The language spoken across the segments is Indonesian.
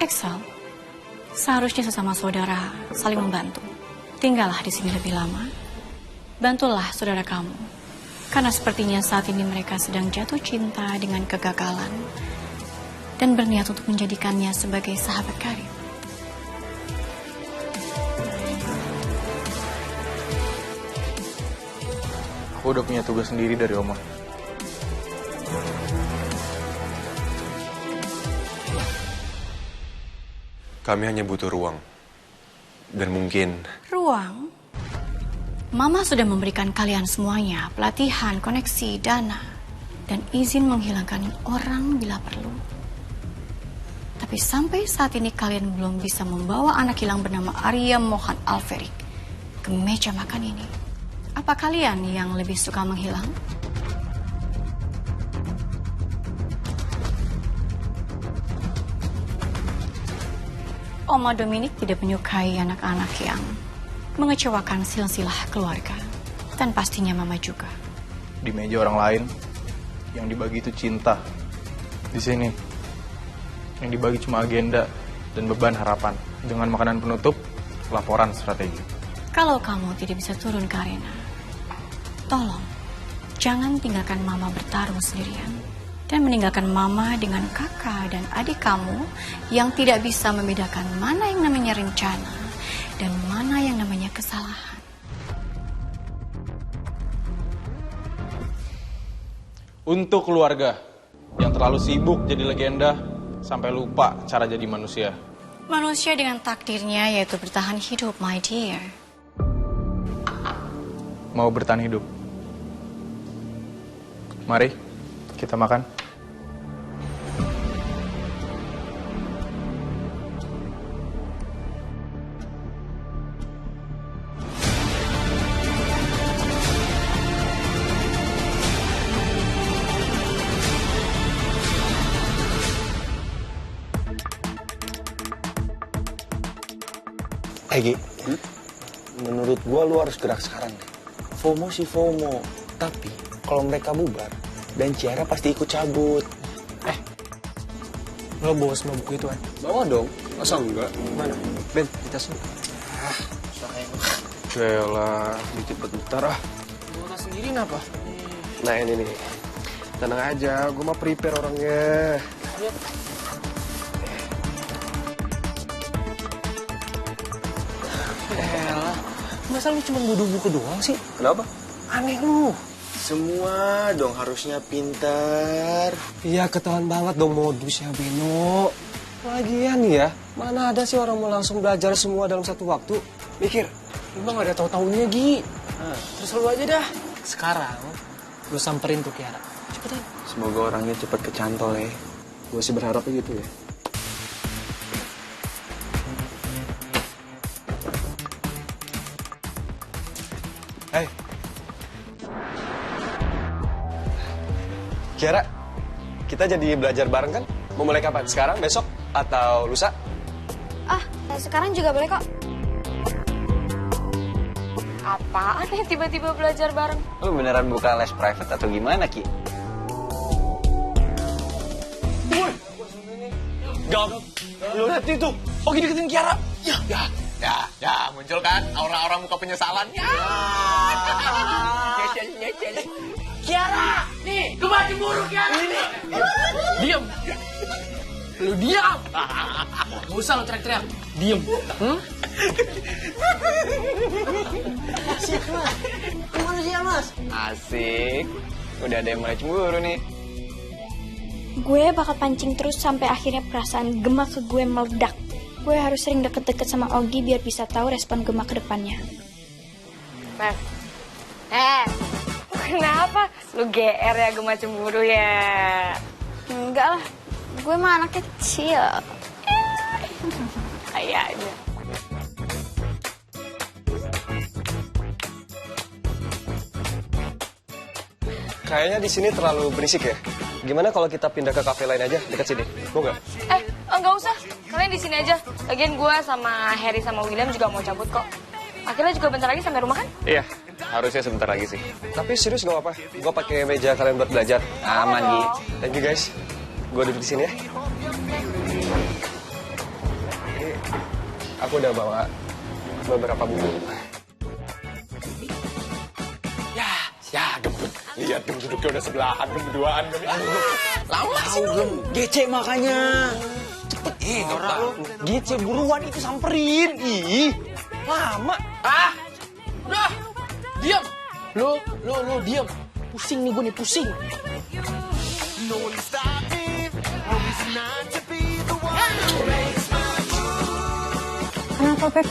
Axel, seharusnya sesama saudara saling membantu. Tinggallah di sini lebih lama. Bantulah saudara kamu. Karena sepertinya saat ini mereka sedang jatuh cinta dengan kegagalan dan berniat untuk menjadikannya sebagai sahabat karib. Aku udah punya tugas sendiri dari Oma. Kami hanya butuh ruang. Dan mungkin... Ruang? Mama sudah memberikan kalian semuanya pelatihan, koneksi, dana, dan izin menghilangkan orang bila perlu. Tapi sampai saat ini kalian belum bisa membawa anak hilang bernama Arya Mohan Alferik ke meja makan ini. Apa kalian yang lebih suka menghilang? Oma Dominic tidak menyukai anak-anak yang mengecewakan silsilah keluarga. Dan pastinya Mama juga. Di meja orang lain, yang dibagi itu cinta. Di sini, yang dibagi cuma agenda dan beban harapan. Dengan makanan penutup, laporan strategi. Kalau kamu tidak bisa turun ke arena, tolong jangan tinggalkan Mama bertarung sendirian. Dan meninggalkan Mama dengan kakak dan adik kamu yang tidak bisa membedakan mana yang namanya rencana dan mana yang namanya kesalahan. Untuk keluarga yang terlalu sibuk jadi legenda sampai lupa cara jadi manusia. Manusia dengan takdirnya yaitu bertahan hidup, my dear. Mau bertahan hidup? Mari, kita makan. Egi, menurut gua lu harus gerak sekarang deh. FOMO sih FOMO, tapi kalau mereka bubar dan Ciara pasti ikut cabut. Lo bawa semua buku itu kan? Bawa dong, masa enggak? Mana? Ben, di tas lo. Yalah, dikit bentar ah. Bawa tas sendiri kenapa? Nah ini nih, tenang aja, gua mah prepare orangnya. Elah, masa lu cuma bodoh buku doang sih? Kenapa? Aneh lu. Semua dong harusnya pintar. Iya, ketahuan banget dong modusnya, Beno. Lagian ya, mana ada sih orang mau langsung belajar semua dalam satu waktu? Mikir, emang gak ada tahu-tahunya, Gi. Terus lu aja dah. Sekarang, lu samperin tuh Kiara. Cepetin. Semoga orangnya cepat kecantol ya. Gue sih berharapnya gitu ya. Hai. Kiara, kita jadi belajar bareng kan? Mau mulai kapan? Sekarang, besok, atau lusa? Sekarang juga boleh kok. Apaan ya tiba-tiba belajar bareng? Lu beneran buka les private atau gimana, Ki? Gak, lu lihat itu. Ogi deketin Kiara. Ya, muncul kan aura-aura muka penyesalan. Ya. Kiara! Nih, gue mati buru, Kiara! Diam! Lu diam! Gak usah lu teriak-teriak. Diam. Asik, Mas. Gimana sih, Mas? Asik. Udah ada yang mulai cemburu nih. Gue bakal pancing terus sampai akhirnya perasaan Gemma ke gue meledak. Gue harus sering deket-deket sama Ogi biar bisa tahu respon Gemma ke depannya. Kenapa? Lu GR ya Gemma cemburu ya? Enggak lah, gue mah anak kecil. Kayaknya. Kayaknya di sini terlalu berisik ya. Gimana kalau kita pindah ke kafe lain aja dekat sini? Mau nggak? Enggak usah. Kalian di sini aja. Lagian gue sama Harry sama William juga mau cabut kok. Akhirnya juga bentar lagi sampai rumah kan? Iya, harusnya sebentar lagi sih. Tapi serius nggak apa-apa. Gue pakai meja kalian buat belajar. Aman, Gi. Thank you guys. Gue duduk di sini ya. Aku udah bawa beberapa buku. Ya, gembut. Lihat dong duduknya udah sebelahan, berduaan. Lama sih lu. Gece makanya. Cepet. Gak tahu. Gece buruan itu samperin. Ih, lama. Udah, diam. Lu diam. Pusing nih gue nih, pusing. Kenapa, Pep?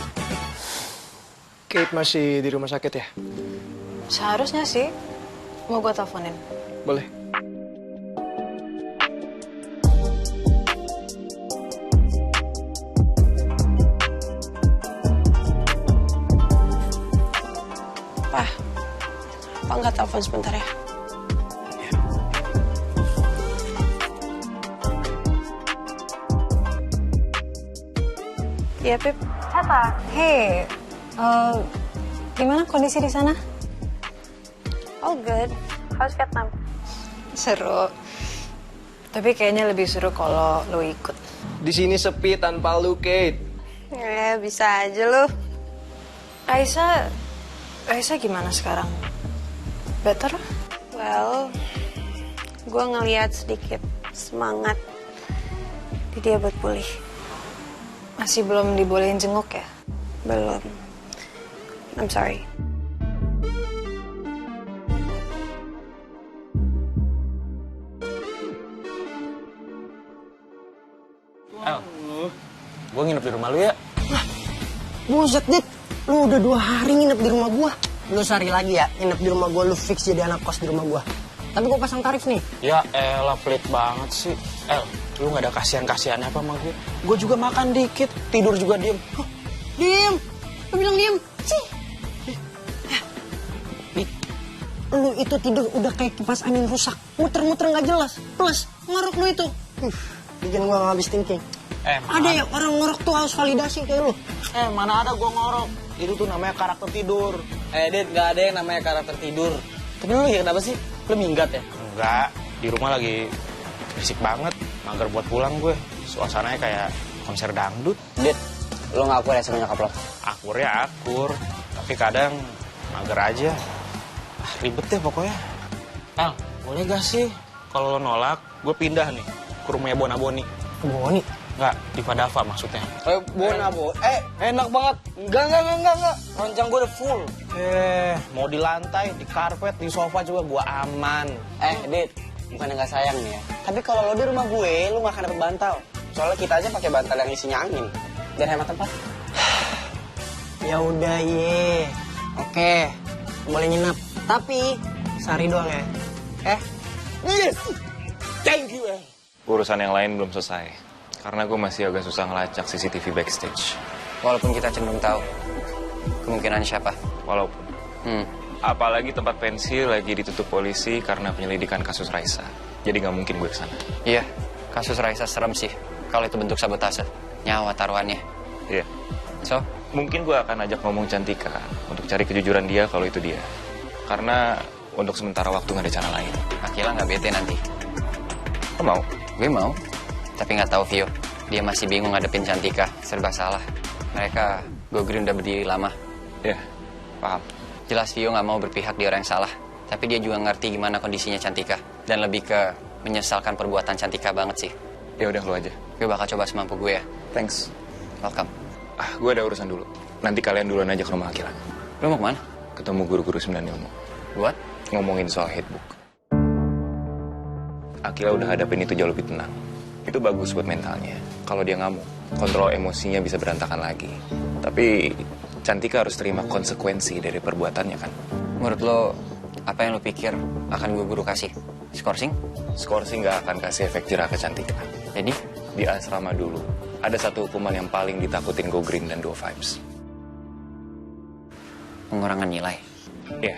Kate masih di rumah sakit ya? Seharusnya sih. Mau gue teleponin? Boleh. Pak nggak telepon sebentar ya? Iya, Pip. Apa? Hey, gimana kondisi di sana? All good. How's Vietnam? Seru. Tapi kayaknya lebih seru kalau lo ikut. Di sini sepi tanpa lu, Kate. Bisa aja lo. Raisa gimana sekarang? Better? Well, gue ngeliat sedikit semangat di dia buat pulih. Masih belum dibolehin jenguk ya? Belum. I'm sorry. Gue nginep di rumah lu ya. Buset, Dit. Lu udah 2 hari nginep di rumah gua. Lu sehari lagi ya nginep di rumah gua, lu fix jadi anak kos di rumah gua. Tapi gua pasang tarif nih. Ya elah, pelit banget sih. Lu gak ada kasihan-kasihannya apa sama gue? Gue juga makan dikit, tidur juga diem. Diem. Lu bilang diem. Cih. Dit. Lu itu tidur udah kayak kipas angin rusak. Muter-muter gak jelas. Plus, ngorok lu itu. Bikin gua gak habis thinking. Ada ya orang ngorok tuh harus validasi kayak lu. Mana ada gue ngorok. Itu tuh namanya karakter tidur. Dit, gak ada yang namanya karakter tidur. Tapi lu ya kenapa sih? Lu minggat ya? Enggak, di rumah lagi berisik banget. Mager buat pulang gue. Suasananya kayak konser dangdut. Dit, lu gak akur ya sama nyokap lo? Akur ya akur, tapi kadang mager aja. Ribet deh pokoknya. Boleh gak sih kalau lo nolak, gue pindah nih ke rumahnya Bona Boni. Boni? Enggak, di Padava maksudnya. Bona, enak banget. Enggak. Ranjang gue udah full. Mau di lantai, di karpet, di sofa juga gue aman. Dit, bukan gak sayang nih ya. Tapi kalau lo di rumah gue, lo gak akan dapet bantal. Soalnya kita aja pakai bantal yang isinya angin. Biar hemat tempat. Ya udah, ye. Oke, boleh nginep. Tapi sehari doang ya. Yes! Thank you, Urusan yang lain belum selesai. Karena gue masih agak susah ngelacak CCTV backstage. Walaupun kita cenderung tahu kemungkinan siapa. Walaupun. Apalagi tempat pensi lagi ditutup polisi karena penyelidikan kasus Raisa. Jadi nggak mungkin gue kesana. Iya, kasus Raisa serem sih. Kalau itu bentuk sabotase, nyawa taruhannya. Iya. So? Mungkin gue akan ajak ngomong Cantika untuk cari kejujuran dia kalau itu dia. Karena untuk sementara waktu nggak ada cara lain. Akila nggak bete nanti. Lo mau? Gue mau. Tapi nggak tahu Vio, dia masih bingung ngadepin Cantika, serba salah. Mereka Go Green udah berdiri lama. Iya, paham. Jelas Vio nggak mau berpihak di orang yang salah, tapi dia juga ngerti gimana kondisinya Cantika dan lebih ke menyesalkan perbuatan Cantika banget sih. Ya udah lu aja. Gue bakal coba semampu gue ya. Thanks. Welcome. Gue ada urusan dulu. Nanti kalian duluan aja ke rumah Akila. Lo mau kemana? Ketemu guru-guru 9 ilmu. Buat? Ngomongin soal hitbook. Akila udah hadapin itu jauh lebih tenang. Itu bagus buat mentalnya. Kalau dia ngamuk, kontrol emosinya bisa berantakan lagi. Tapi Cantika harus terima konsekuensi dari perbuatannya kan. Menurut lo, apa yang lo pikir akan gue guru kasih? Skorsing? Skorsing nggak akan kasih efek jerah ke Cantika. Jadi? Di asrama dulu, ada satu hukuman yang paling ditakutin Go Green dan Duo Vibes. Pengurangan nilai? Iya.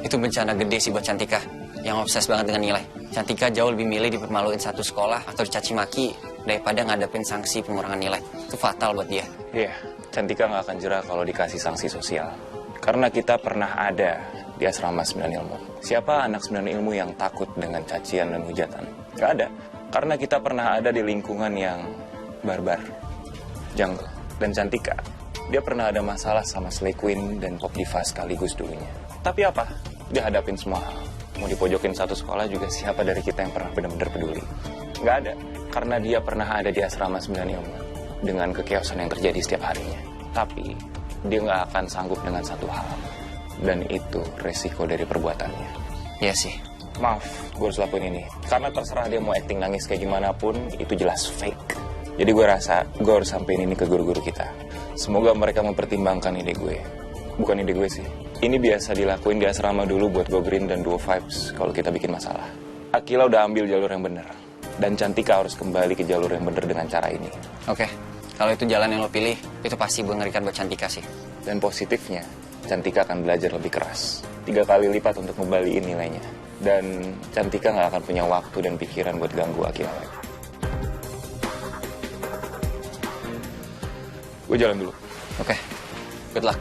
Itu bencana gede sih buat Cantika, yang obses banget dengan nilai. Cantika jauh lebih milih dipermaluin satu sekolah atau dicaci maki daripada ngadepin sanksi pengurangan nilai. Itu fatal buat dia. Iya, Cantika nggak akan jerah kalau dikasih sanksi sosial. Karena kita pernah ada di asrama 9 ilmu. Siapa anak 9 ilmu yang takut dengan cacian dan hujatan? Nggak ada. Karena kita pernah ada di lingkungan yang barbar, jungle. Dan Cantika, dia pernah ada masalah sama Slay Queen dan Pop Diva sekaligus dulunya. Tapi apa? Dia hadapin semua hal. Mau dipojokin satu sekolah juga siapa dari kita yang pernah benar-benar peduli? Nggak ada, karena dia pernah ada di asrama 9 ilmu dengan kekeosan yang terjadi setiap harinya. Tapi dia nggak akan sanggup dengan satu hal, dan itu resiko dari perbuatannya. Iya sih. Maaf, gue harus lakuin ini. Karena terserah dia mau acting nangis kayak gimana pun, itu jelas fake. Jadi gue rasa gue harus sampein ini ke guru-guru kita. Semoga mereka mempertimbangkan ide gue. Bukan ide gue sih. Ini biasa dilakuin di asrama dulu buat Go Green dan Duo Vibes kalau kita bikin masalah. Akila udah ambil jalur yang bener. Dan Cantika harus kembali ke jalur yang bener dengan cara ini. Oke, kalau itu jalan yang lo pilih, itu pasti mengerikan buat Cantika sih. Dan positifnya, Cantika akan belajar lebih keras. 3 kali lipat untuk ngembaliin nilainya. Dan Cantika nggak akan punya waktu dan pikiran buat ganggu Akila lagi. Gue jalan dulu. Oke, good luck.